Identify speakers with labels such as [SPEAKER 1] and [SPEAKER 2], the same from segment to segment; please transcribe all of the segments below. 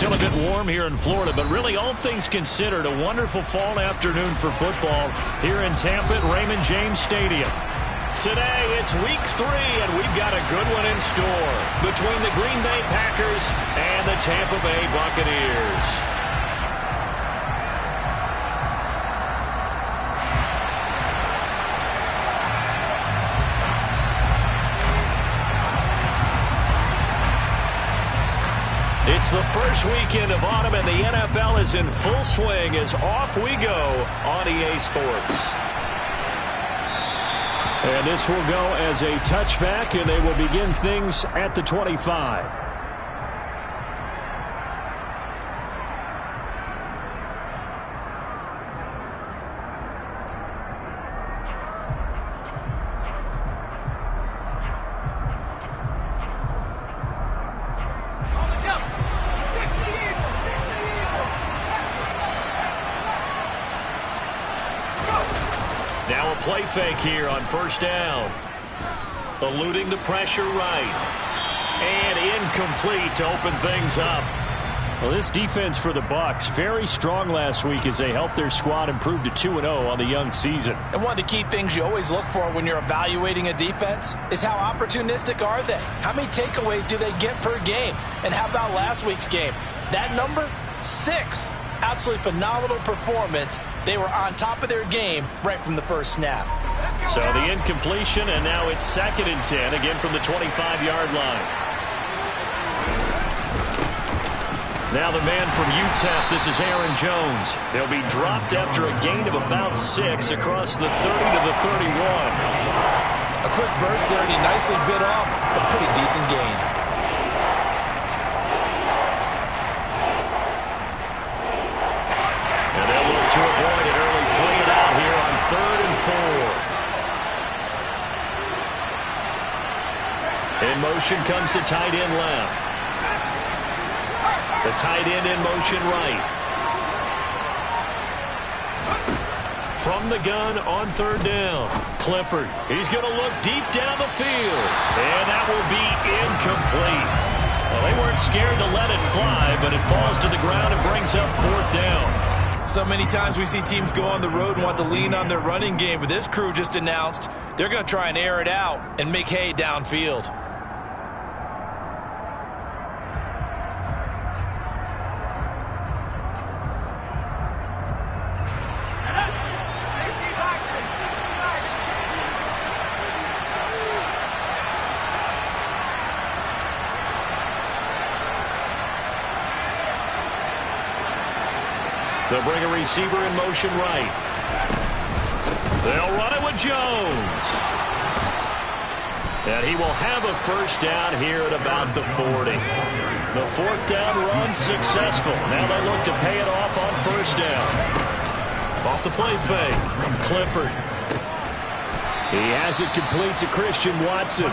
[SPEAKER 1] still a bit warm here in Florida, but really all things considered, a wonderful fall afternoon for football here in Tampa at Raymond James Stadium. Today, it's week 3, and we've got a good one in store between the Green Bay Packers and the Tampa Bay Buccaneers. It's the first weekend of autumn, and the NFL is in full swing as off we go on EA Sports. And this will go as a touchback, and they will begin things at the 25. Now a play fake here on first down. Eluding the pressure right. And incomplete to open things up. Well, this defense for the Bucs, very strong last week as they helped their squad improve to 2-0 on the young season.
[SPEAKER 2] And one of the key things you always look for when you're evaluating a defense is how opportunistic are they? How many takeaways do they get per game? And how about last week's game? That number? 6. Absolutely phenomenal performance. They were on top of their game right from the first snap.
[SPEAKER 1] So the incompletion, and now it's 2nd and 10, again from the 25-yard line. Now the man from UTEP, this is Aaron Jones. They'll be dropped after a gain of about 6 across the 30 to the 31.
[SPEAKER 2] A quick burst there, and he nicely bit off a pretty decent gain.
[SPEAKER 1] To avoid an early 3-and-out here on 3rd and 4. In motion comes the tight end left. The tight end in motion right. From the gun on 3rd down. Clifford, he's going to look deep down the field. And that will be incomplete. Well, they weren't scared to let it fly, but it falls to the ground and brings up 4th down.
[SPEAKER 2] So many times we see teams go on the road and want to lean on their running game, but this crew just announced they're going to try and air it out and make hay downfield.
[SPEAKER 1] They'll bring a receiver in motion right. They'll run it with Jones. And he will have a first down here at about the 40. The 4th down run successful. Now they look to pay it off on first down. Off the play fake. Clifford. He has it complete to Christian Watson.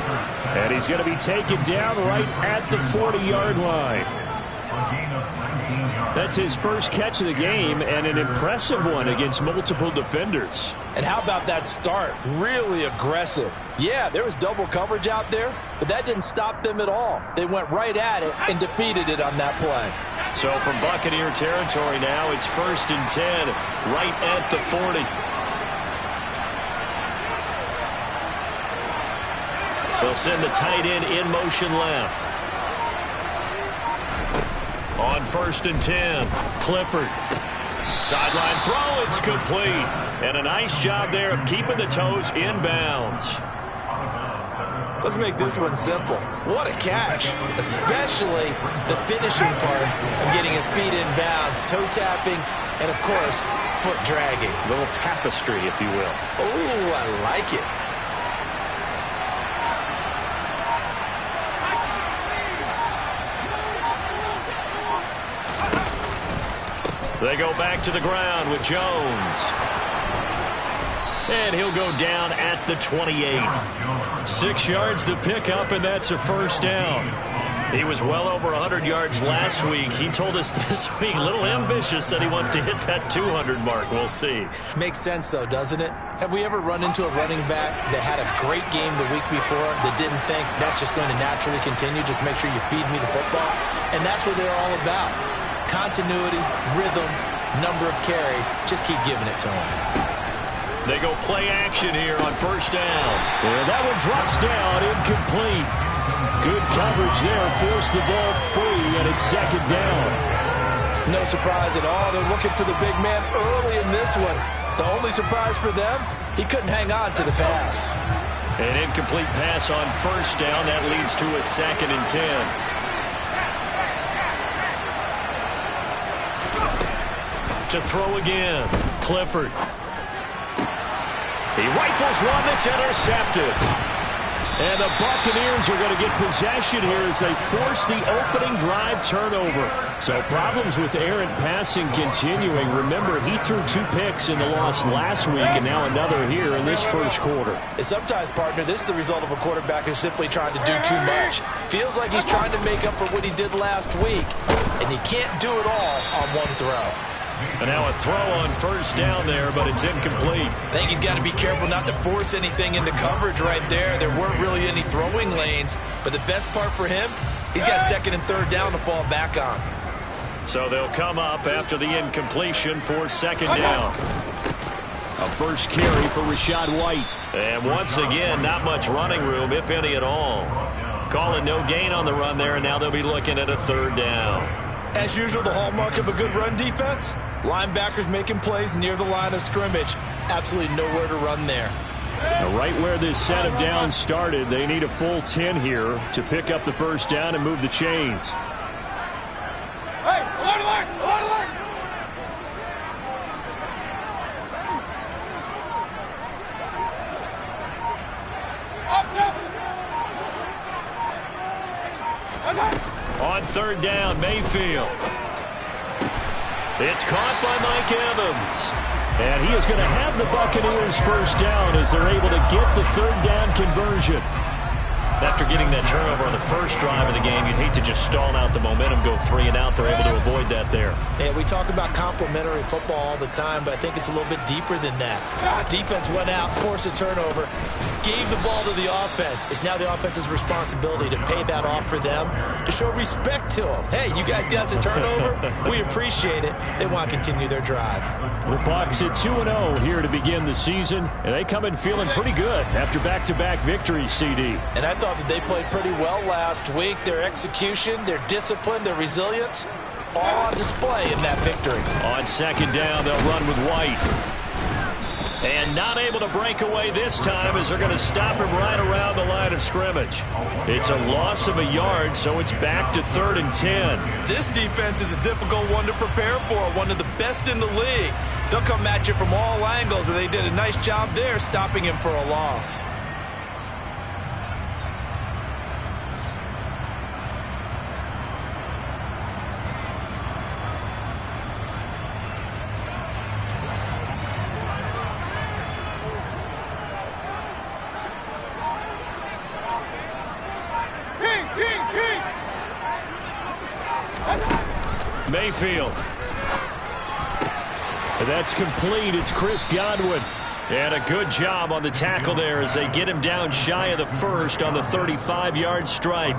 [SPEAKER 1] And he's going to be taken down right at the 40-yard line. That's his first catch of the game, and an impressive one against multiple defenders.
[SPEAKER 2] And how about that start? Really aggressive. Yeah, there was double coverage out there, but that didn't stop them at all. They went right at it and defeated it on that play.
[SPEAKER 1] So from Buccaneer territory now, it's 1st and 10, right at the 40. They'll send the tight end in motion left. On 1st and 10, Clifford. Sideline throw, it's complete. And a nice job there of keeping the toes in bounds.
[SPEAKER 2] Let's make this one simple. What a catch, especially the finishing part of getting his feet in bounds, toe tapping, and of course, foot dragging.
[SPEAKER 1] A little tapestry, if you will.
[SPEAKER 2] Oh, I like it.
[SPEAKER 1] They go back to the ground with Jones. And he'll go down at the 28. 6 yards the pickup, and that's a first down. He was well over 100 yards last week. He told us this week, a little ambitious, that he wants to hit that 200 mark. We'll see.
[SPEAKER 2] Makes sense, though, doesn't it? Have we ever run into a running back that had a great game the week before that didn't think that's just going to naturally continue? Just make sure you feed me the football. And that's what they're all about. Continuity, rhythm, number of carries. Just keep giving it to them.
[SPEAKER 1] They go play action here on first down. And that one drops down, incomplete. Good coverage there, forced the ball free, and it's second down.
[SPEAKER 2] No surprise at all. They're looking for the big man early in this one. The only surprise for them, he couldn't hang on to the pass.
[SPEAKER 1] An incomplete pass on first down. That leads to a 2nd and 10. To throw again, Clifford. He rifles one that's intercepted. And the Buccaneers are going to get possession here as they force the opening drive turnover. So problems with errant passing continuing. Remember, he threw 2 picks in the loss last week and now another here in this first quarter.
[SPEAKER 2] And sometimes, partner, this is the result of a quarterback who's simply trying to do too much. Feels like he's trying to make up for what he did last week, and he can't do it all on one throw.
[SPEAKER 1] And now a throw on first down there, but it's incomplete.
[SPEAKER 2] I think he's got to be careful not to force anything into coverage right there. There weren't really any throwing lanes, but the best part for him, he's got 2nd and 3rd down to fall back on.
[SPEAKER 1] So they'll come up after the incompletion for 2nd down. A first carry for Rachaad White. And once again, not much running room, if any at all. Calling no gain on the run there, and now they'll be looking at a 3rd down.
[SPEAKER 2] As usual, the hallmark of a good run defense, linebackers making plays near the line of scrimmage. Absolutely nowhere to run there.
[SPEAKER 1] Now, right where this set of downs started, they need a full 10 here to pick up the first down and move the chains.
[SPEAKER 3] Hey, alert!
[SPEAKER 1] On 3rd down, Mayfield. It's caught by Mike Evans. And he is going to have the Buccaneers first down as they're able to get the 3rd down conversion. After getting that turnover on the first drive of the game, you'd hate to just stall out the momentum, go 3 and out. They're able to avoid that there.
[SPEAKER 2] Yeah, we talk about complementary football all the time, but I think it's a little bit deeper than that. Defense went out, forced a turnover, gave the ball to the offense. It's now the offense's responsibility to pay that off for them, to show respect to them. Hey, you guys got a turnover? We appreciate it. They want to continue their drive.
[SPEAKER 1] The Bucs at 2-0 here to begin the season, and they come in feeling pretty good after back-to-back victories, CD.
[SPEAKER 2] And I thought that they played pretty well last week. Their execution, their discipline, their resilience, all on display in that victory.
[SPEAKER 1] On 2nd down, they'll run with White. And not able to break away this time as they're going to stop him right around the line of scrimmage. It's a loss of a yard, so it's back to 3rd and 10.
[SPEAKER 2] This defense is a difficult one to prepare for, one of the best in the league. They'll come at you from all angles, and they did a nice job there stopping him for a loss.
[SPEAKER 1] Mayfield. And that's complete. It's Chris Godwin. And a good job on the tackle there as they get him down shy of the first on the 35-yard stripe.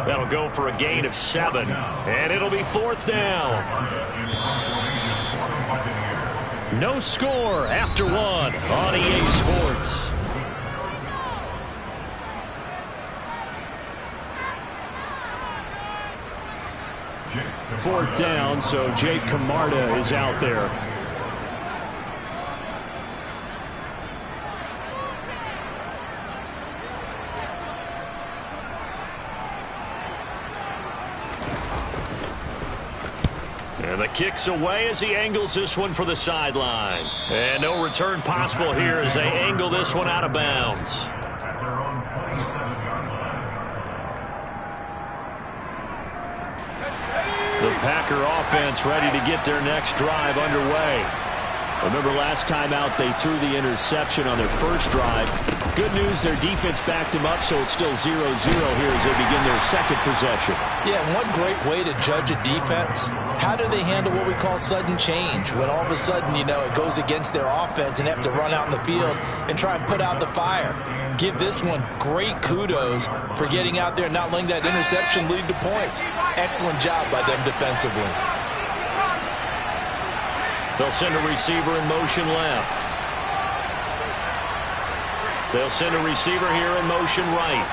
[SPEAKER 1] That'll go for a gain of 7. And it'll be 4th down. No score after 1 on EA Sports. Fourth down, so Jake Camarda is out there. And the kick's away as he angles this one for the sideline. And no return possible here as they angle this one out of bounds. The Packer offense ready to get their next drive underway. Remember last time out they threw the interception on their first drive. Good news, their defense backed him up, so it's still 0-0 here as they begin their second possession.
[SPEAKER 2] Yeah, one great way to judge a defense, how do they handle what we call sudden change? When all of a sudden, you know, it goes against their offense and they have to run out in the field and try and put out the fire. Give this one great kudos for getting out there and not letting that interception lead to points. Excellent job by them defensively.
[SPEAKER 1] They'll send a receiver in motion left. They'll send a receiver here in motion right.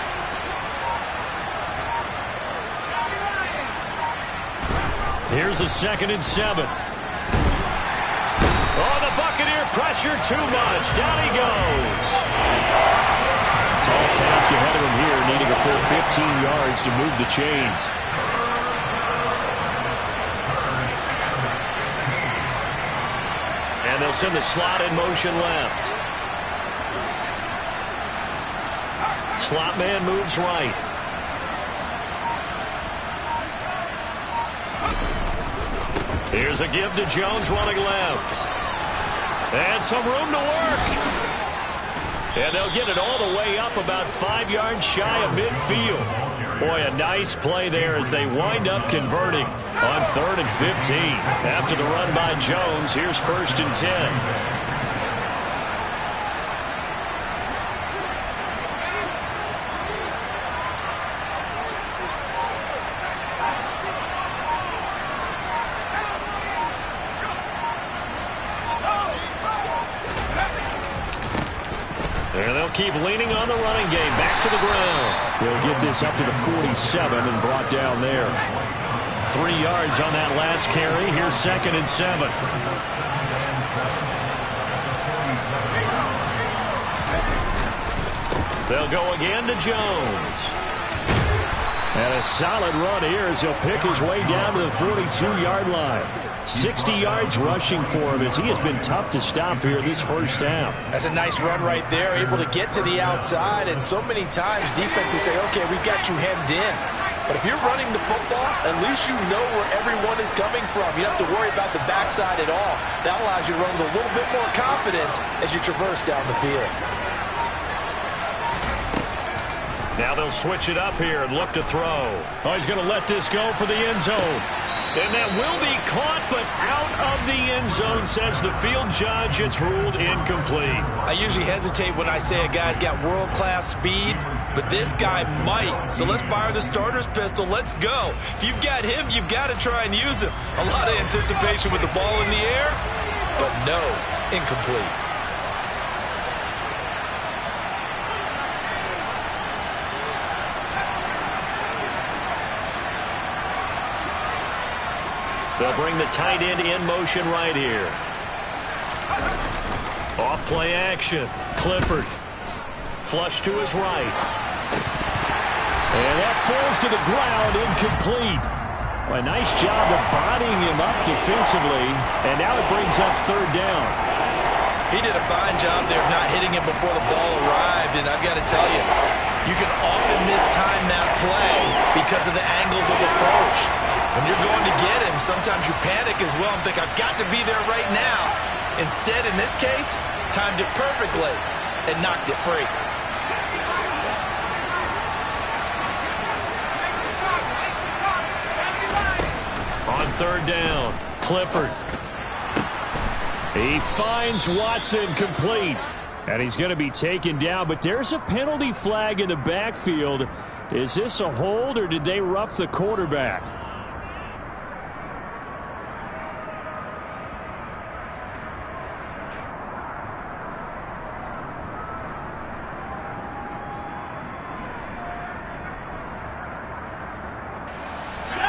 [SPEAKER 1] Here's a 2nd and 7. Oh, the Buccaneer pressure too much. Down he goes. Tall task ahead of him here, needing a full 15 yards to move the chains. And they'll send the slot in motion left. Slot man moves right. Here's a give to Jones running left. And some room to work. And they'll get it all the way up about 5 yards shy of midfield. Boy, a nice play there as they wind up converting on 3rd and 15. After the run by Jones, here's 1st and 10. And they'll keep leaning on the running game. Back to the ground. They'll get this up to the 47 and brought down there. 3 yards on that last carry. Here's 2nd and 7. They'll go again to Jones. And a solid run here as he'll pick his way down to the 42-yard line. 60 yards rushing for him as he has been tough to stop here this first half.
[SPEAKER 2] That's a nice run right there, able to get to the outside. And so many times defenses say, okay, we've got you hemmed in. But if you're running the football, at least you know where everyone is coming from. You don't have to worry about the backside at all. That allows you to run with a little bit more confidence as you traverse down the field.
[SPEAKER 1] Now they'll switch it up here and look to throw. Oh, he's going to let this go for the end zone. And that will be caught, but out of the end zone, says the field judge. It's ruled incomplete.
[SPEAKER 2] I usually hesitate when I say a guy's got world-class speed, but this guy might. So let's fire the starter's pistol. Let's go. If you've got him, you've got to try and use him. A lot of anticipation with the ball in the air, but no, incomplete.
[SPEAKER 1] They'll bring the tight end in motion right here. Off play action. Clifford. Flush to his right. And that falls to the ground, incomplete. A nice job of bodying him up defensively. And now it brings up 3rd down.
[SPEAKER 2] He did a fine job there of not hitting him before the ball arrived. And I've got to tell you, you can often mistime that play because of the angles of approach. When you're going to get him, sometimes you panic as well and think, I've got to be there right now. Instead, in this case, timed it perfectly and knocked it free.
[SPEAKER 1] On 3rd down, Clifford. He finds Watson complete. And he's going to be taken down, but there's a penalty flag in the backfield. Is this a hold or did they rough the quarterback?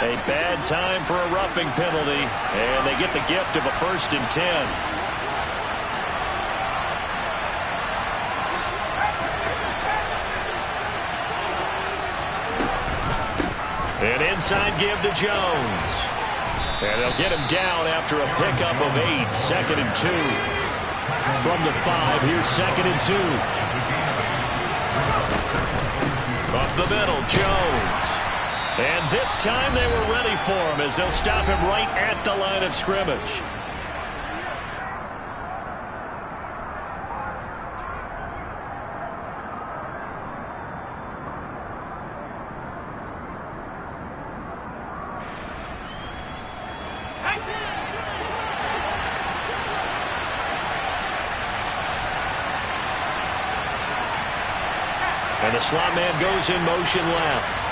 [SPEAKER 1] A bad time for a roughing penalty, and they get the gift of a 1st and 10. An inside give to Jones. And they'll get him down after a pickup of 8, 2nd and 2. From the 5, here's 2nd and 2. Up the middle, Jones. And this time they were ready for him as they'll stop him right at the line of scrimmage. And the slot man goes in motion left.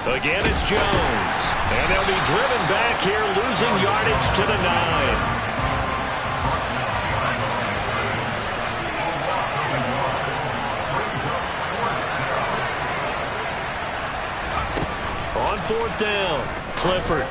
[SPEAKER 1] Again, it's Jones. And they'll be driven back here, losing yardage to the 9. On 4th down, Clifford.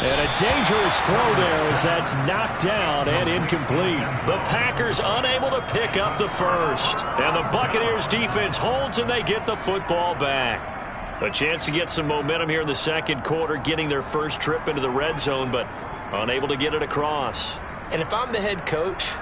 [SPEAKER 1] And a dangerous throw there as that's knocked down and incomplete. The Packers unable to pick up the first. And the Buccaneers defense holds and they get the football back. A chance to get some momentum here in the second quarter, getting their first trip into the red zone, but unable to get it across.
[SPEAKER 2] And if I'm the head coach,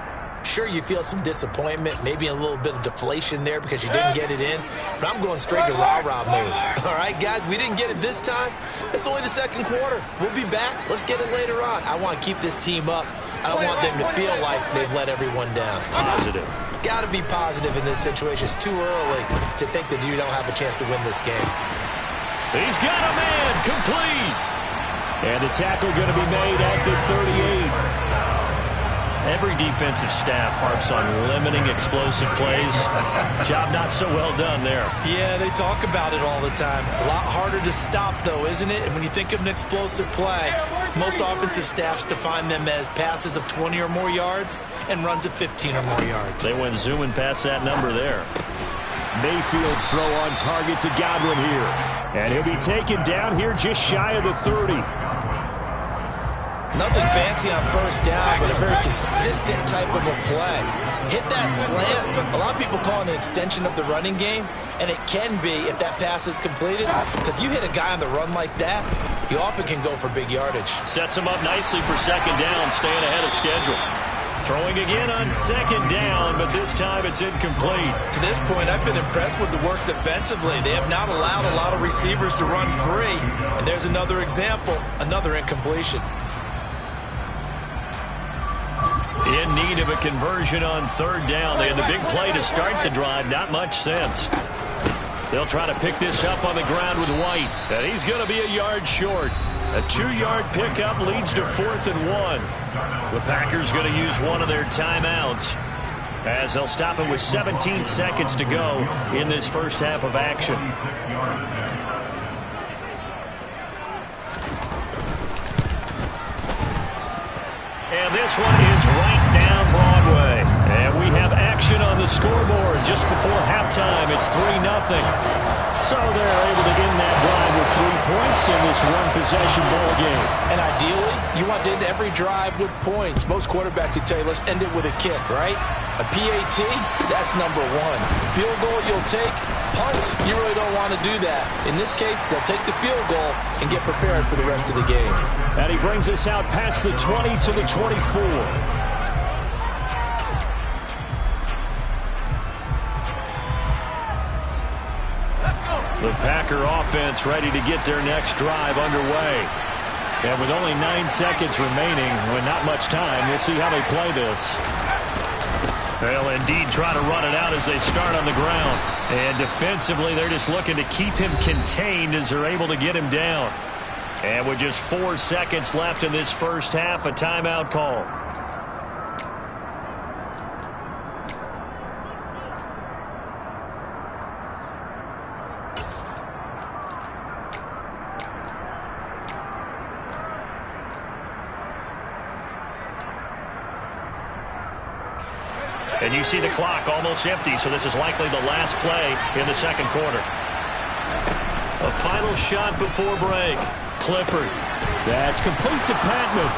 [SPEAKER 2] sure, you feel some disappointment, maybe a little bit of deflation there because you didn't get it in, but I'm going straight to rah-rah mode. All right, guys, we didn't get it this time. It's only the second quarter. We'll be back. Let's get it later on. I want to keep this team up. I don't want them to feel like they've let everyone down.
[SPEAKER 1] Positive.
[SPEAKER 2] Got to be positive in this situation. It's too early to think that you don't have a chance to win this game.
[SPEAKER 1] He's got a man, complete. And the tackle going to be made at the 38. Every defensive staff harps on limiting explosive plays. Job not so well done there.
[SPEAKER 2] Yeah, they talk about it all the time. A lot harder to stop, though, isn't it? And when you think of an explosive play, most offensive staffs define them as passes of 20 or more yards and runs of 15 or more yards.
[SPEAKER 1] They went zooming past that number there. Mayfield's throw on target to Godwin here. And he'll be taken down here just shy of the 30.
[SPEAKER 2] Nothing fancy on first down, but a very consistent type of a play. Hit that slant. A lot of people call it an extension of the running game, and it can be if that pass is completed, because you hit a guy on the run like that, you often can go for big yardage.
[SPEAKER 1] Sets him up nicely for second down, staying ahead of schedule. Throwing again on second down, but this time it's incomplete.
[SPEAKER 2] To this point, I've been impressed with the work defensively. They have not allowed a lot of receivers to run free. And there's another example, another incompletion.
[SPEAKER 1] In need of a conversion on third down. They had the big play to start the drive. Not much sense. They'll try to pick this up on the ground with White. And he's going to be a yard short. A 2-yard pickup leads to 4th and 1. The Packers going to use one of their timeouts as they'll stop it with 17 seconds to go in this first half of action. And this one is right down Broadway. And we have action on the scoreboard just before halftime. It's 3-0. So they're able to end that drive with 3 points in this one-possession ball game.
[SPEAKER 2] And ideally, you want to end every drive with points. Most quarterbacks would tell you, let's end it with a kick, right? A PAT, that's number one. Field goal, you'll take. Punts, you really don't want to do that. In this case, they'll take the field goal and get prepared for the rest of the game.
[SPEAKER 1] And he brings us out past the 20 to the 24. The Packer offense ready to get their next drive underway. And with only 9 seconds remaining, with not much time, we'll see how they play this. They'll indeed try to run it out as they start on the ground. And defensively, they're just looking to keep him contained as they're able to get him down. And with just 4 seconds left in this first half, a timeout call. And you see the clock almost empty, so this is likely the last play in the second quarter. A final shot before break. Clifford. That's complete to Patman.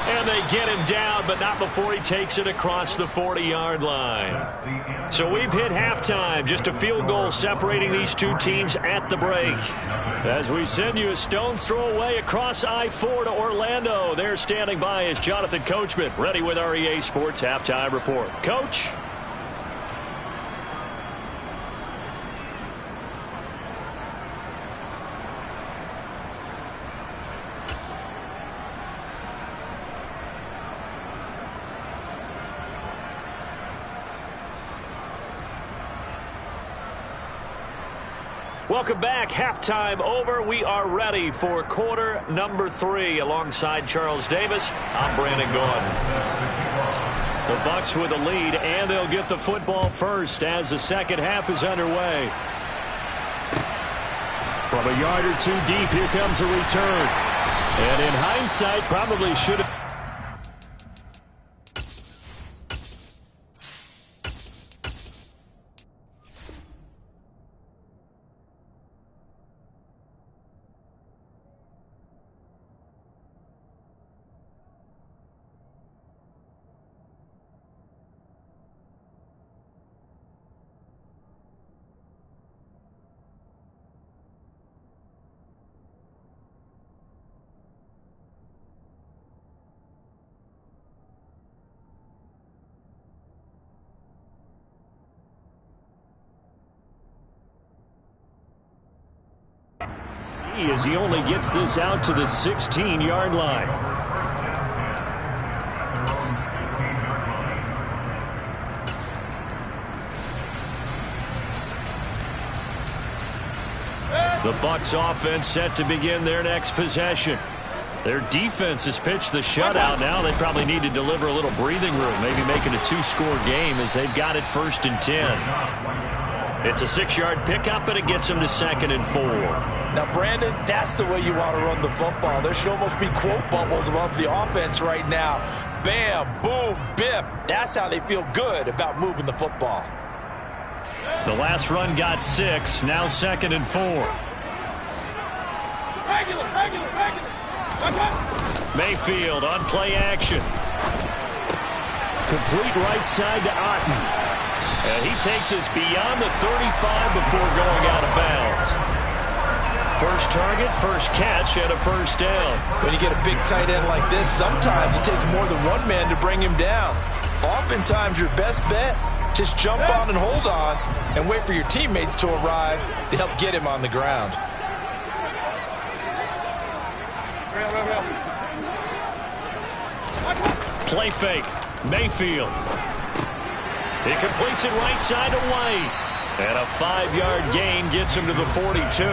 [SPEAKER 1] And they get him down, but not before he takes it across the 40-yard line. So we've hit halftime. Just a field goal separating these two teams at the break. As we send you a stone's throw away across I-4 to Orlando. There standing by is Jonathan Coachman, ready with our EA Sports Halftime Report. Coach? Welcome back. Halftime over. We are ready for quarter number 3. Alongside Charles Davis, I'm Brandon Gordon. The Bucs with the lead, and they'll get the football first as the second half is underway. From a yard or two deep, here comes a return. And in hindsight, probably should have. As he only gets this out to the 16-yard line. The Bucs offense set to begin their next possession. Their defense has pitched the shutout. Now they probably need to deliver a little breathing room, maybe make it a 2-score game as they've got it 1st and 10. It's a 6-yard pickup, and it gets them to 2nd and 4.
[SPEAKER 2] Now, Brandon, that's the way you want to run the football. There should almost be quote bubbles above the offense right now. Bam, boom, biff. That's how they feel good about moving the football.
[SPEAKER 1] The last run got 6, now 2nd and 4.
[SPEAKER 3] Regular.
[SPEAKER 1] Mayfield on play action. Complete right side to Otten. And he takes us beyond the 35 before going out of bounds. First target, first catch, and a first down.
[SPEAKER 2] When you get a big tight end like this, sometimes it takes more than one man to bring him down. Oftentimes, your best bet, just jump on and hold on and wait for your teammates to arrive to help get him on the ground.
[SPEAKER 1] Play fake. Mayfield. He completes it right side to White. And a 5-yard gain gets him to the 42.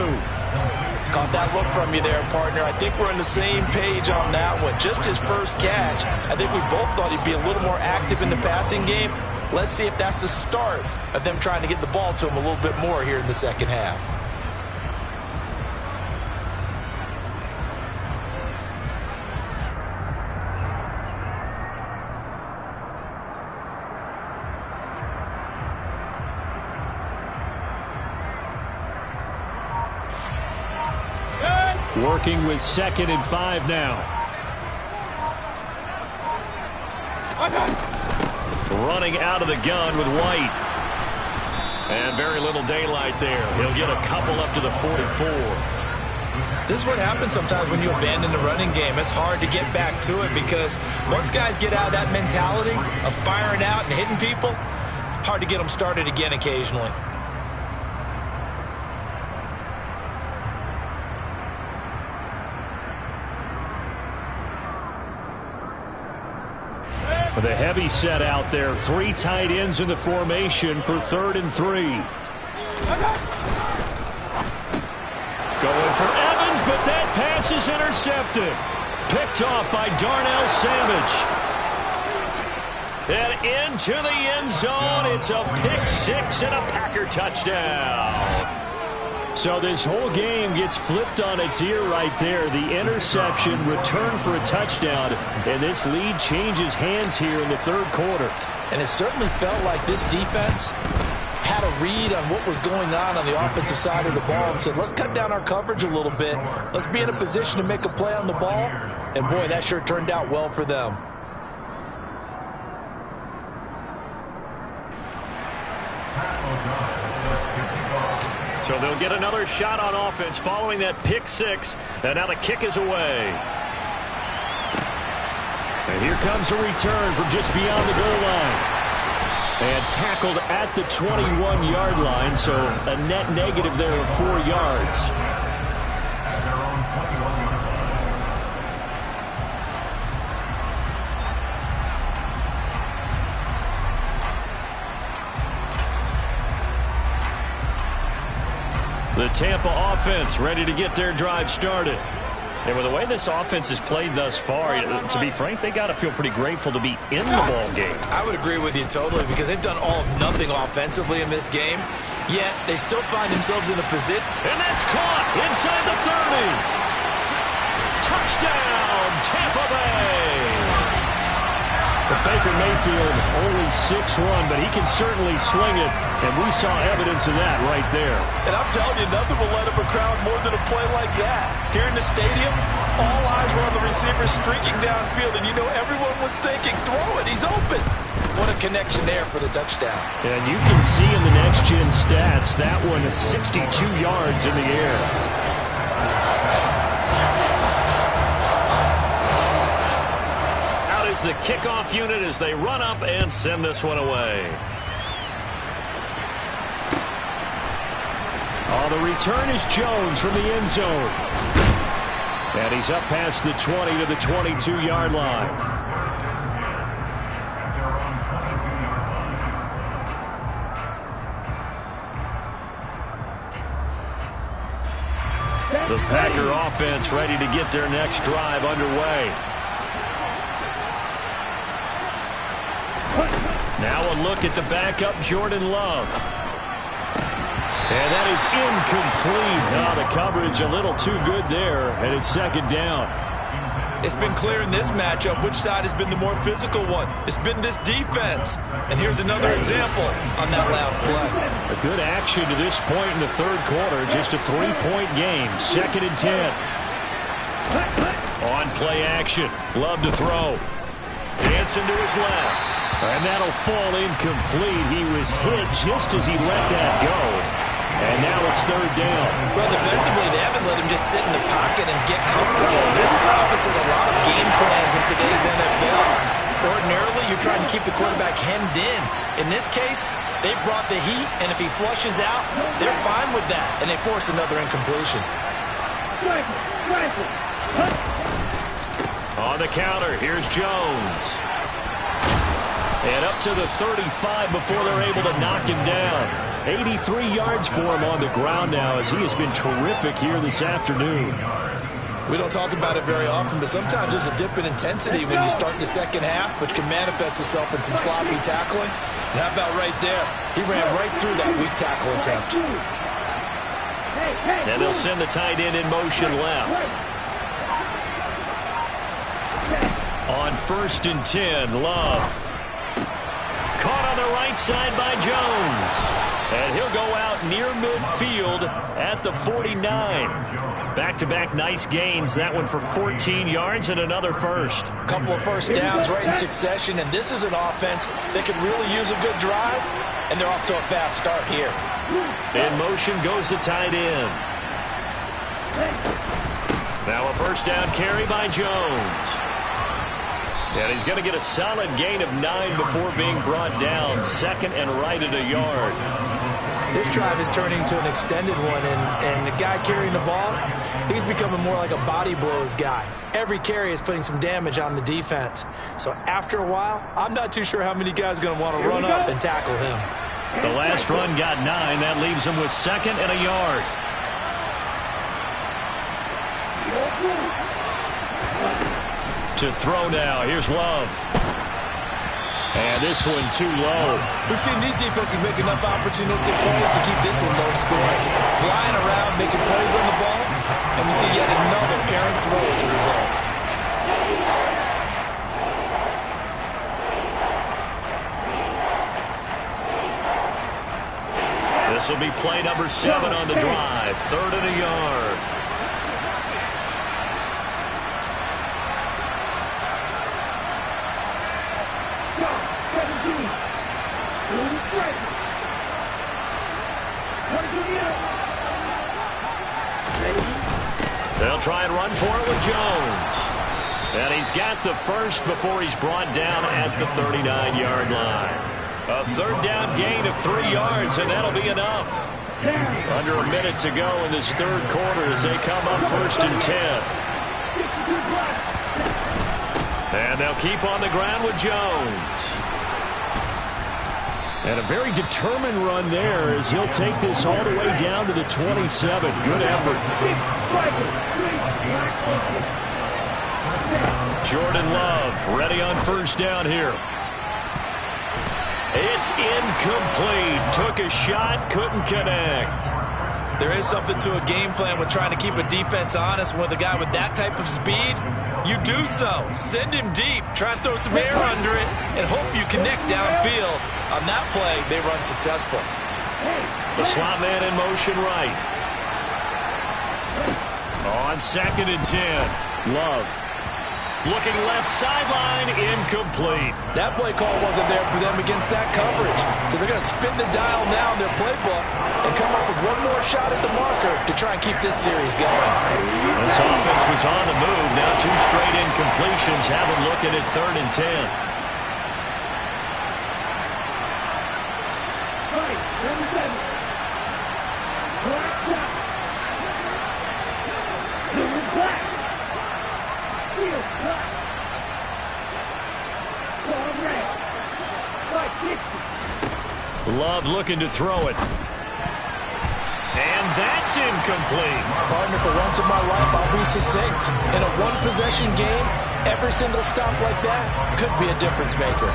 [SPEAKER 2] Caught that look from you there, partner. I think we're on the same page on that one. Just his first catch. I think we both thought he'd be a little more active in the passing game. Let's see if that's the start of them trying to get the ball to him a little bit more here in the second half.
[SPEAKER 1] Working with 2nd and 5 now. Running out of the gun with White. And very little daylight there. He'll get a couple up to the 44.
[SPEAKER 2] This is what happens sometimes when you abandon the running game. It's hard to get back to it because once guys get out of that mentality of firing out and hitting people, hard to get them started again occasionally.
[SPEAKER 1] With a heavy set out there, 3 tight ends in the formation for 3rd and 3. Going for Evans, but that pass is intercepted. Picked off by Darnell Savage. And into the end zone. It's a pick 6 and a Packer touchdown. So this whole game gets flipped on its ear right there. The interception, return for a touchdown, and this lead changes hands here in the 3rd quarter.
[SPEAKER 2] And it certainly felt like this defense had a read on what was going on the offensive side of the ball and said, let's cut down our coverage a little bit. Let's be in a position to make a play on the ball. And, boy, that sure turned out well for them.
[SPEAKER 1] So they'll get another shot on offense following that pick 6. And now the kick is away. And here comes a return from just beyond the goal line. And tackled at the 21-yard line, so a net negative there of 4 yards. The Tampa offense ready to get their drive started. And with the way this offense has played thus far, to be frank, they got to feel pretty grateful to be in the ball game.
[SPEAKER 2] I would agree with you totally because they've done all of nothing offensively in this game, yet they still find themselves in a position.
[SPEAKER 1] And that's caught inside the 30. Touchdown, Tampa Bay. But Baker Mayfield only 6'1", but he can certainly sling it, and we saw evidence of that right there.
[SPEAKER 2] And I'm telling you, nothing will let up a crowd more than a play like that. Here in the stadium, all eyes were on the receiver streaking downfield, and you know everyone was thinking, throw it, he's open. What a connection there for the touchdown.
[SPEAKER 1] And you can see in the next-gen stats, that one at 62 yards in the air. Out is the kickoff unit as they run up and send this one away. Oh, the return is Jones from the end zone. And he's up past the 20 to the 22-yard line. The Packer offense ready to get their next drive underway. Now a look at the backup, Jordan Love. And that is incomplete. Oh, the coverage a little too good there, and it's second down.
[SPEAKER 2] It's been clear in this matchup which side has been the more physical one. It's been this defense. And here's another example on that last play.
[SPEAKER 1] A good action to this point in the third quarter. Just a 3-point game. 2nd and 10. On play action. Love to throw. Dancing to his left. And that'll fall incomplete. He was hit just as he let that go. And now it's third down.
[SPEAKER 2] Well, defensively, they haven't let him just sit in the pocket and get comfortable. That's opposite a lot of game plans in today's NFL. Ordinarily, you're trying to keep the quarterback hemmed in. In this case, they brought the heat, and if he flushes out, they're fine with that, and they force another incompletion.
[SPEAKER 1] On the counter, here's Jones. And up to the 35 before they're able to knock him down. 83 yards for him on the ground now as he has been terrific here this afternoon.
[SPEAKER 2] We don't talk about it very often, but sometimes there's a dip in intensity when you start the second half, which can manifest itself in some sloppy tackling. And how about right there? He ran right through that weak tackle attempt.
[SPEAKER 1] And they'll send the tight end in motion left. On 1st and 10, Love. Caught on the right side by Jones. And he'll go out near midfield at the 49. Back-to-back nice gains. That one for 14 yards and another first.
[SPEAKER 2] A couple of first downs right in succession, and this is an offense that could really use a good drive, and they're off to a fast start here.
[SPEAKER 1] In motion goes the tight end. Now a first down carry by Jones. And he's going to get a solid gain of 9 before being brought down. 2nd and right at a yard.
[SPEAKER 2] This drive is turning into an extended one, and the guy carrying the ball, he's becoming more like a body blows guy. Every carry is putting some damage on the defense. So after a while, I'm not too sure how many guys are going to want to run up and tackle him.
[SPEAKER 1] The last run got 9. That leaves him with 2nd and a yard. To throw now. Here's Love. And this one too low.
[SPEAKER 2] We've seen these defenses make enough opportunistic plays to keep this one low scoring. Flying around, making plays on the ball, and we see yet another errant throw as a result.
[SPEAKER 1] This will be play number 7 on the drive. 3rd and a yard. They'll try and run for it with Jones. And he's got the first before he's brought down at the 39-yard line. A 3rd down gain of 3 yards, and that'll be enough. Under a minute to go in this 3rd quarter as they come up 1st and 10. And they'll keep on the ground with Jones. And a very determined run there as he'll take this all the way down to the 27. Good effort. Jordan Love ready on first down here. It's incomplete. Took a shot, couldn't connect.
[SPEAKER 2] There is something to a game plan with trying to keep a defense honest. With a guy with that type of speed, you do so. Send him deep. Try and throw some air under it and hope you connect downfield. On that play, they run successful.
[SPEAKER 1] The slot man in motion right. On 2nd and 10. Love. Looking left sideline, incomplete.
[SPEAKER 2] That play call wasn't there for them against that coverage. So they're going to spin the dial now in their playbook and come up with one more shot at the marker to try and keep this series going.
[SPEAKER 1] This offense was on the move. Now 2 straight incompletions. Have them looking at 3rd and 10. Love looking to throw it. And that's incomplete.
[SPEAKER 2] Partner, for once in my life, I'll be succinct. In a one-possession game, every single stop like that could be a difference maker.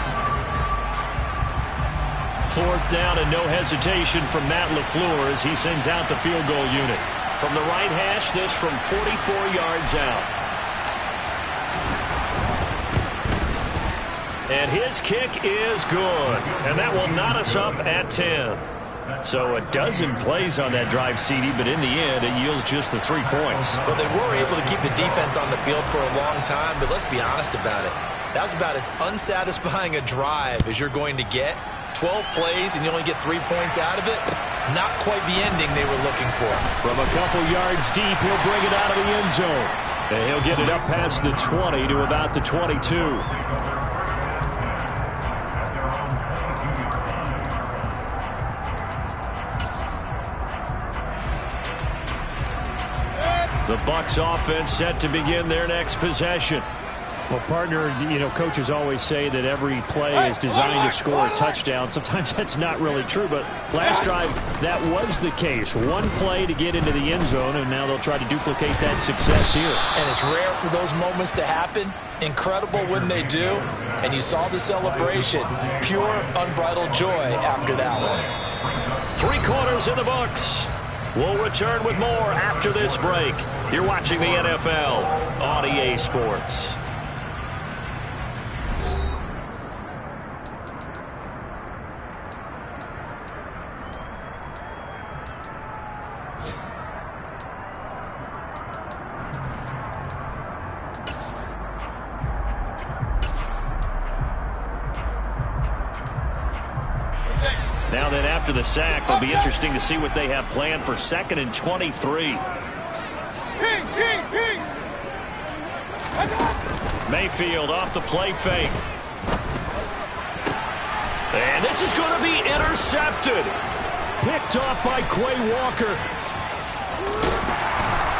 [SPEAKER 1] 4th down and no hesitation from Matt LaFleur as he sends out the field goal unit. From the right hash, this from 44 yards out. And his kick is good. And that will knot us up at 10. So a dozen plays on that drive, CD, but in the end, it yields just the 3 points.
[SPEAKER 2] Well, they were able to keep the defense on the field for a long time, but let's be honest about it. That was about as unsatisfying a drive as you're going to get. 12 plays and you only get 3 points out of it. Not quite the ending they were looking for.
[SPEAKER 1] From a couple yards deep, he'll bring it out of the end zone. And he'll get it up past the 20 to about the 22. The Bucs offense set to begin their next possession. Well, partner, coaches always say that every play is designed to score a touchdown. Sometimes that's not really true, but last drive, that was the case. One play to get into the end zone, and now they'll try to duplicate that success here.
[SPEAKER 2] And it's rare for those moments to happen. Incredible when they do. And you saw the celebration. Pure, unbridled joy after that one.
[SPEAKER 1] 3 quarters in the books. We'll return with more after this break. You're watching the NFL on EA Sports. Now then, after the sack, it'll be interesting to see what they have planned for 2nd and 23. Mayfield off the play fake. And this is going to be intercepted. Picked off by Quay Walker.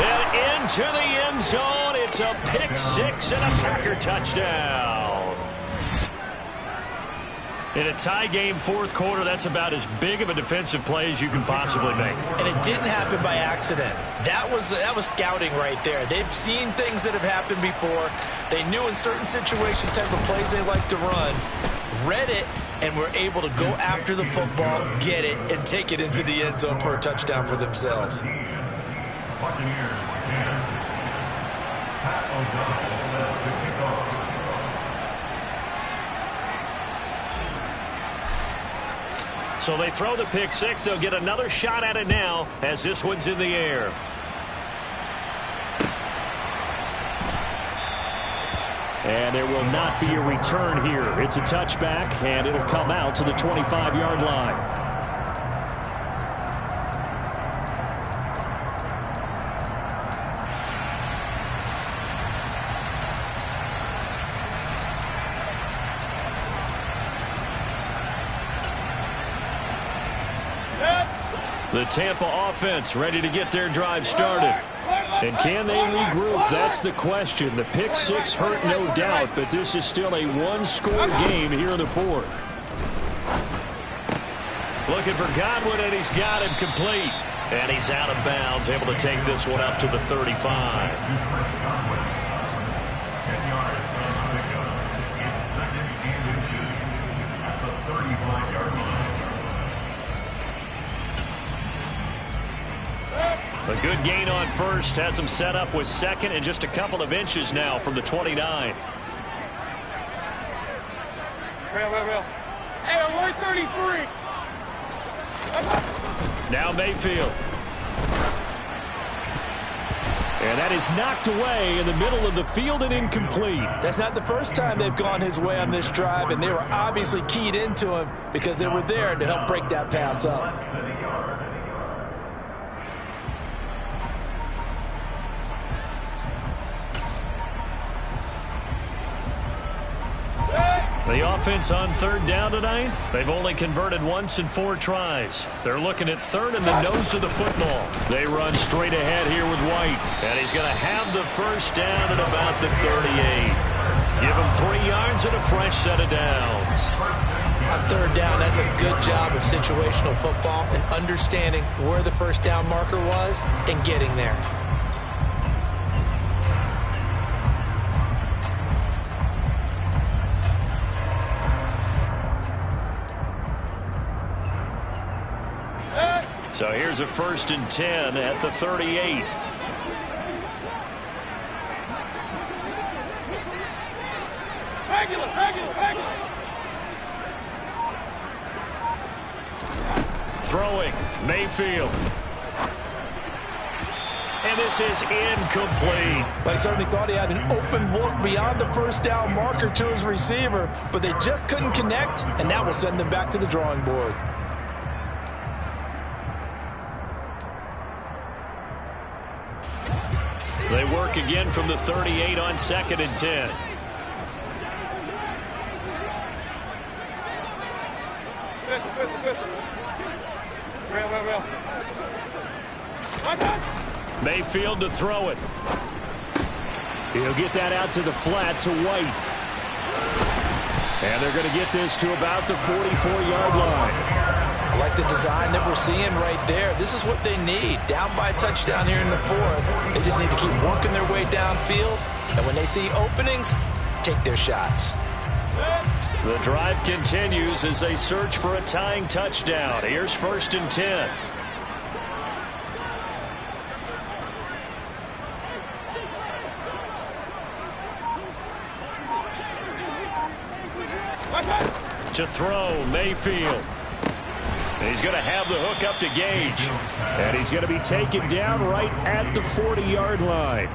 [SPEAKER 1] And into the end zone. It's a pick 6 and a Packer touchdown. In a tie game, 4th quarter, that's about as big of a defensive play as you can possibly make.
[SPEAKER 2] And it didn't happen by accident. That was scouting right there. They've seen things that have happened before. They knew in certain situations type of plays they like to run, read it, and were able to go after the football, get it, and take it into the end zone for a touchdown for themselves.
[SPEAKER 1] So they throw the pick 6. They'll get another shot at it now as this one's in the air. And there will not be a return here. It's a touchback, and it'll come out to the 25-yard line. The Tampa offense ready to get their drive started. And can they regroup? That's the question. The pick 6 hurt, no doubt, but this is still a one-score game here in the 4th. Looking for Godwin, and he's got him complete. And he's out of bounds, able to take this one up to the 35. A good gain on first has him set up with second and just a couple of inches now from the 29.
[SPEAKER 3] Real. Hey, I'm 133.
[SPEAKER 1] Now Mayfield. And that is knocked away in the middle of the field and incomplete.
[SPEAKER 2] That's not the first time they've gone his way on this drive, and they were obviously keyed into him because they were there to help break that pass up.
[SPEAKER 1] The offense on third down tonight, they've only converted once in 4 tries. They're looking at third in the nose of the football. They run straight ahead here with White. And he's going to have the first down at about the 38. Give him 3 yards and a fresh set of downs.
[SPEAKER 2] On third down, that's a good job of situational football and understanding where the first down marker was and getting there.
[SPEAKER 1] So here's a 1st and 10 at the 38.
[SPEAKER 3] Regular.
[SPEAKER 1] Throwing, Mayfield. And this is incomplete.
[SPEAKER 2] Well, he certainly thought he had an open look beyond the first down marker to his receiver, but they just couldn't connect, and that will send them back to the drawing board.
[SPEAKER 1] They work again from the 38 on 2nd and 10.
[SPEAKER 3] Real.
[SPEAKER 1] Mayfield to throw it. He'll get that out to the flat to White. And they're going to get this to about the 44-yard line.
[SPEAKER 2] I like the design that we're seeing right there. This is what they need. Down by a touchdown here in the 4th. They just need to keep working their way downfield. And when they see openings, take their shots.
[SPEAKER 1] The drive continues as they search for a tying touchdown. Here's 1st and 10. To throw, Mayfield. He's going to have the hook up to Gage. And he's going to be taken down right at the 40-yard line.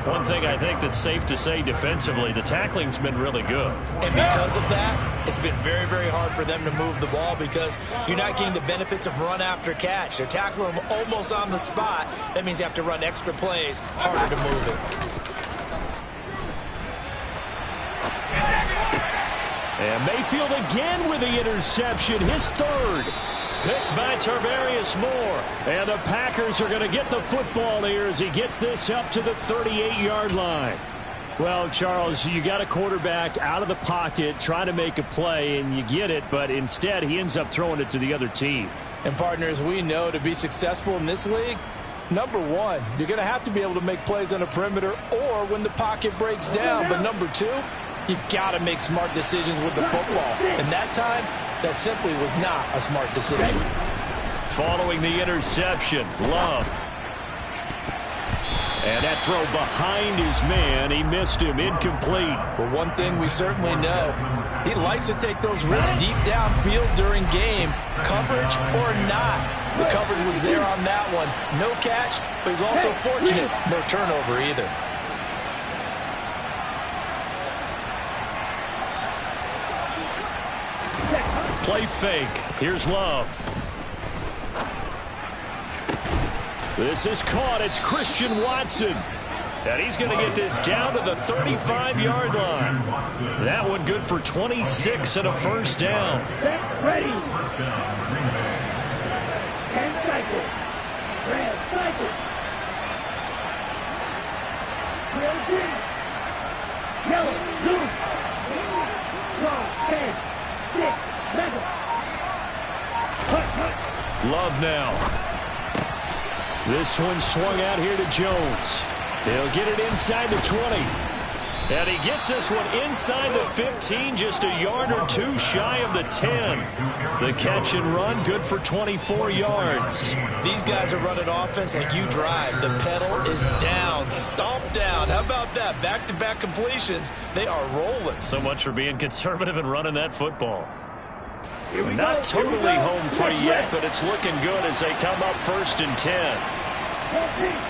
[SPEAKER 1] One thing I think that's safe to say defensively, the tackling's been really good.
[SPEAKER 2] And because of that, it's been very, very hard for them to move the ball because you're not getting the benefits of run after catch. They're tackling them almost on the spot. That means you have to run extra plays, harder to move it.
[SPEAKER 1] And Mayfield again with the interception, his 3rd. Picked by Tarvarius Moore. And the Packers are going to get the football here as he gets this up to the 38-yard line. Well, Charles, you got a quarterback out of the pocket trying to make a play, and you get it, but instead he ends up throwing it to the other team.
[SPEAKER 2] And partners, we know to be successful in this league, number 1, you're going to have to be able to make plays on the perimeter or when the pocket breaks down. But number 2, you've got to make smart decisions with the football. And that time, that simply was not a smart decision.
[SPEAKER 1] Following the interception, Love. And that throw behind his man, he missed him, incomplete.
[SPEAKER 2] Well, one thing we certainly know, he likes to take those risks deep downfield during games, coverage or not. The coverage was there on that one. No catch, but he's also fortunate. No turnover either.
[SPEAKER 1] Play fake. Here's Love. This is caught. It's Christian Watson. And he's going to get this down to the 35-yard line. That one good for 26 and a first down.
[SPEAKER 3] Ready. And cycle. Red cycle. Red green. Yellow. Blue. Long. 10. 6. 7.
[SPEAKER 1] Love now. This one swung out here to Jones. They'll get it inside the 20. And he gets this one inside the 15, just a yard or two shy of the 10. The catch and run, good for 24 yards.
[SPEAKER 2] These guys are running offense like you drive. The pedal is down, stomp down. How about that? Back-to-back completions. They are rolling.
[SPEAKER 1] So much for being conservative and running that football. Not totally home free yet, but it's looking good as they come up 1st and 10.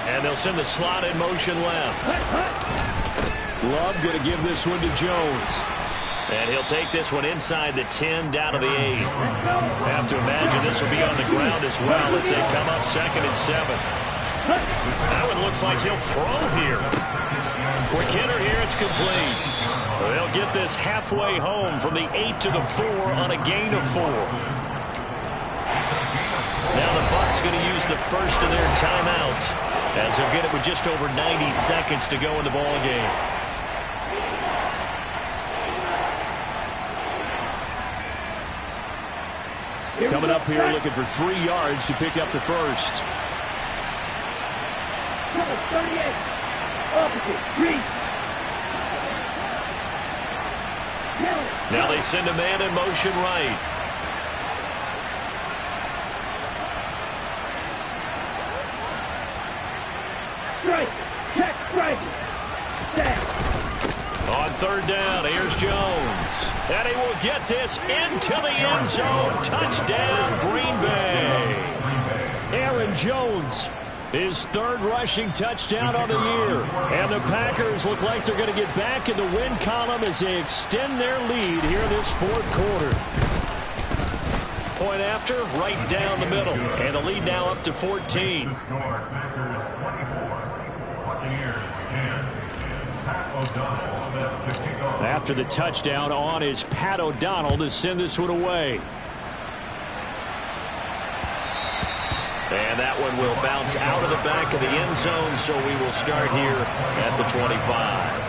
[SPEAKER 1] And they'll send the slot in motion left. Love going to give this one to Jones. And he'll take this one inside the 10 down to the 8. Have to imagine this will be on the ground as well as they come up 2nd and 7. That one looks like he'll throw here. Quick hitter here, it's complete. They'll get this halfway home from the 8 to the 4 on a gain of 4. Now the Bucs going to use the first of their timeouts as they'll get it with just over 90 seconds to go in the ball game. Coming up here looking for 3 yards to pick up the first.
[SPEAKER 3] 38. Opposite. Reach.
[SPEAKER 1] Now they send a man in motion right.
[SPEAKER 3] Strike. Check. Strike. Stand.
[SPEAKER 1] On 3rd down, here's Jones. And he will get this into the end zone. Touchdown, Green Bay. Aaron Jones, his 3rd rushing touchdown on the year. And the Packers look like they're going to get back in the win column as they extend their lead here this 4th quarter. Point after, right down the middle. And the lead now up to 14. After the touchdown on is Pat O'Donnell to send this one away. And that one will bounce out of the back of the end zone, so we will start here at the 25.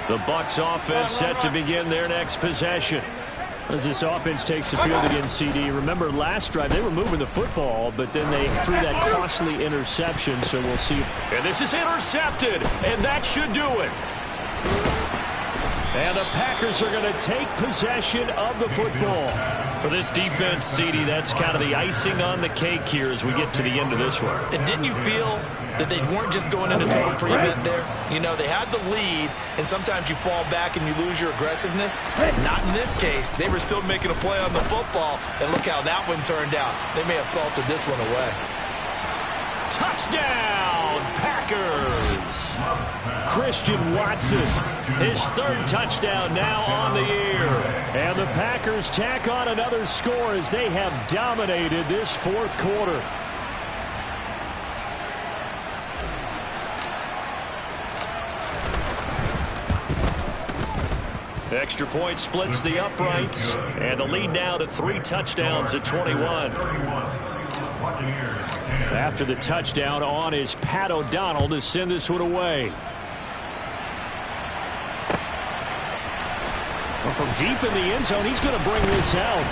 [SPEAKER 1] The Bucs offense set to begin their next possession. As this offense takes the field again, CD, remember last drive they were moving the football, but then they threw that costly interception, so we'll see. And this is intercepted, and that should do it. And the Packers are going to take possession of the football. For this defense, CD, that's kind of the icing on the cake here as we get to the end of this one.
[SPEAKER 2] And didn't you feel that they weren't just going into total prevent there? You know, they had the lead, and sometimes you fall back and you lose your aggressiveness. Not in this case. They were still making a play on the football, and look how that one turned out. They may have salted this one away.
[SPEAKER 1] Touchdown, Packers! Christian Watson, his 3rd touchdown now on the year. And the Packers tack on another score as they have dominated this 4th quarter. Extra point splits the uprights, and the lead now to 3 touchdowns at 21. After the touchdown on is Pat O'Donnell to send this one away. Well, from deep in the end zone, he's going to bring this out.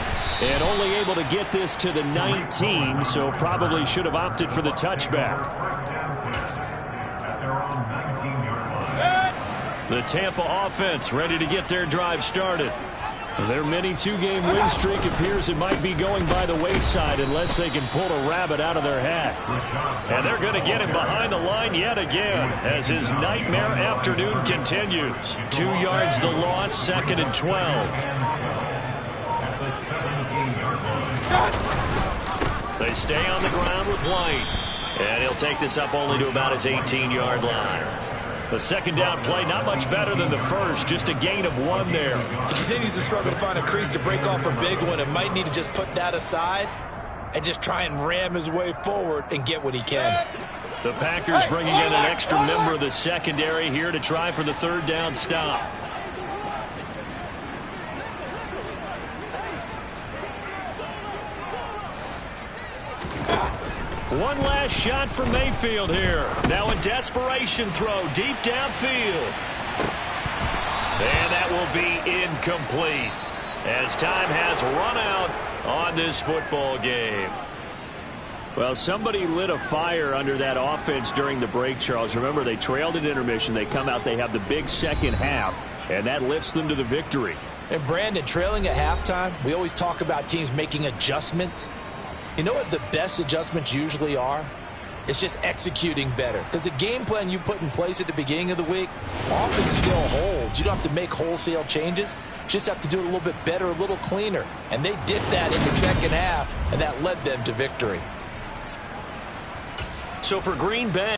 [SPEAKER 1] And only able to get this to the 19, so probably should have opted for the touchback. The Tampa offense ready to get their drive started. Their mini 2-game win streak appears it might be going by the wayside unless they can pull a rabbit out of their hat. And they're going to get him behind the line yet again as his nightmare afternoon continues. 2 yards the loss, 2nd and 12. They stay on the ground with White. And he'll take this up only to about his 18-yard line. The 2nd down play, not much better than the first, just a gain of 1 there.
[SPEAKER 2] He continues to struggle to find a crease to break off a big one and might need to just put that aside and just try and ram his way forward and get what he can.
[SPEAKER 1] The Packers bringing in an extra member of the secondary here to try for the 3rd down stop. One last shot for Mayfield here. Now a desperation throw deep downfield. And that will be incomplete as time has run out on this football game. Well, somebody lit a fire under that offense during the break, Charles. Remember, they trailed at intermission. They come out, they have the big second half, and that lifts them to the victory.
[SPEAKER 2] And Brandon, trailing at halftime, we always talk about teams making adjustments. You know what the best adjustments usually are? It's just executing better. Because the game plan you put in place at the beginning of the week often still holds. You don't have to make wholesale changes. You just have to do it a little bit better, a little cleaner. And they did that in the second half, and that led them to victory.
[SPEAKER 1] So for Green Bay,